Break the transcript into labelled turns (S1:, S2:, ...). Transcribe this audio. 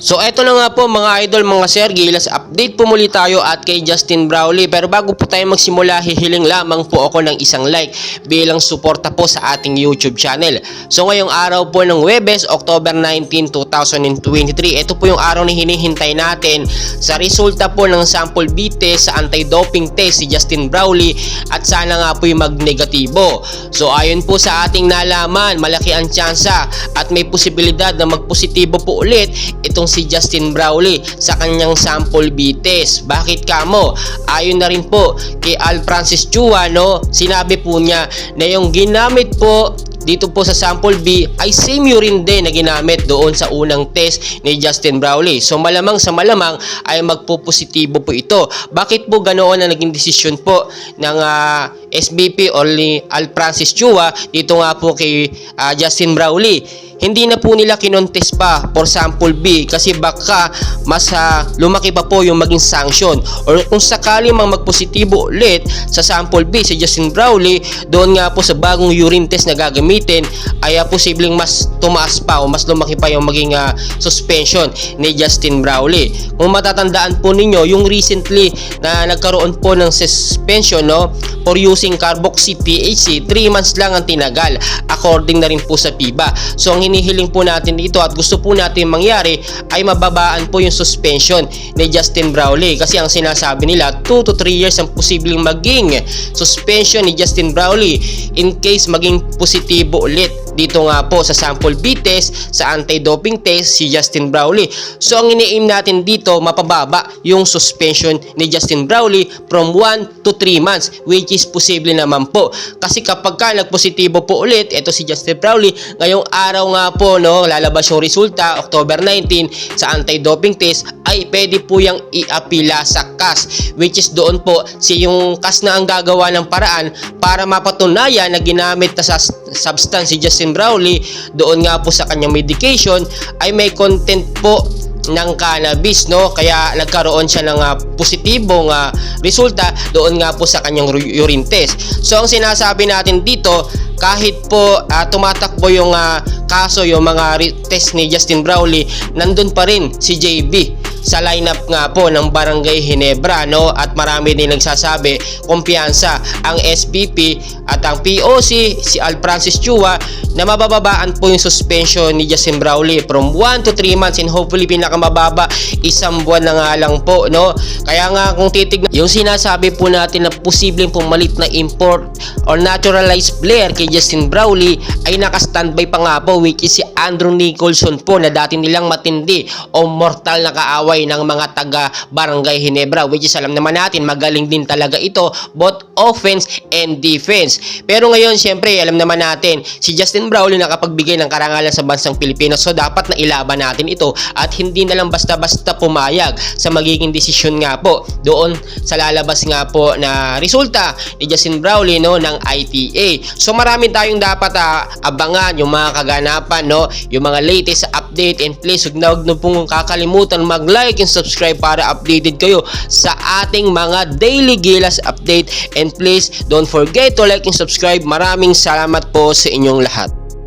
S1: So eto na nga po mga idol, mga sir, gilas update po muli tayo at kay Justin Brownlee. Pero bago po tayo magsimula, hihiling lamang po ako ng isang like bilang suporta po sa ating YouTube channel. So ngayong araw po ng Huwebes, October 19, 2023, ito po yung araw na hinihintay natin sa resulta po ng sample B test sa anti-doping test si Justin Brownlee at sana nga po yung mag-negatibo. So ayon po sa ating nalaman, malaki ang tsansa at may posibilidad na mag-positibo po ulit itong si Justin Brownlee sa kanyang sample B test. Bakit kamo? Ayon na rin po kay Al Francis Chua, no, sinabi po niya na yung ginamit po dito po sa sample B ay same urine din na ginamit doon sa unang test ni Justin Brownlee. So malamang sa malamang ay magpo-positibo po ito. Bakit po ganoon na naging desisyon po ng SBP or ni Al Francis Chua dito nga po kay Justin Brownlee? Hindi na po nila kinontest pa for sample B kasi baka mas lumaki pa po yung maging sanction, or kung sakali mang magpositibo ulit sa sample B si Justin Brownlee doon nga po sa bagong urine test na gagamitin ay posibleng mas tumaas pa o mas lumaki pa yung maging suspension ni Justin Brownlee. Kung matatandaan po ninyo yung recently na nagkaroon po ng suspension, no, for using carboxy THC, 3 months lang ang tinagal according na rin po sa PIBA. So ang hinihiling po natin dito at gusto po natin mangyari ay mababaan po yung suspension ni Justin Brownlee kasi ang sinasabi nila 2 to 3 years ang posibleng maging suspension ni Justin Brownlee in case maging positibo ulit dito nga po sa sample B test sa anti-doping test si Justin Brownlee. So ang ini-aim natin dito mapababa yung suspension ni Justin Brownlee from 1 to 3 months, which is posible naman po kasi kapag ka nagpositibo po ulit ito si Justin Brownlee ngayong araw nga po, no, lalabas yung resulta October 19 sa anti-doping test ay pwede po yung i-apila sa CAS, which is doon po yung CAS na ang gagawa ng paraan para mapatunayan na ginamit na sa substance si Justin Brownlee doon nga po sa kanyang medication ay may content po ng cannabis, no, kaya nagkaroon siya ng positibong resulta doon nga po sa kanyang urine test. So ang sinasabi natin dito, kahit po tumatakbo yung kaso, yung mga test ni Justin Brownlee, nandun pa rin si JB sa lineup nga po ng Barangay Ginebra, no, at marami din nagsasabi kumpiyansa ang SBP at ang POC si Al Francis Chua na mabababaan po yung suspension ni Justin Brownlee from 1 to 3 months and hopefully pinakamababa isang buwan na nga lang po, no. Kaya nga kung titignan yung sinasabi po natin na posibleng pumalit na import or naturalized player kay Justin Brownlee ay naka-standby pa nga po, which is si Andrew Nicholson po na dati nilang matindi o mortal na kaaway ng mga taga Barangay Ginebra, which is alam naman natin magaling din talaga ito both offense and defense. Pero ngayon syempre alam naman natin si Justin Brownlee nakapagbigay ng karangalan sa bansang Pilipinas, so dapat na ilaban natin ito at hindi na lang basta-basta pumayag sa magiging desisyon nga po doon sa lalabas nga po na resulta ni Justin Brownlee, no, ng ITA. So marami tayong dapat abangan yung mga kaganapan, no, yung mga latest update, and please huwag na pong kakalimutan mag-like and subscribe para updated kayo sa ating mga daily Gilas update, and please don't forget to like and subscribe. Maraming salamat po sa inyong lahat.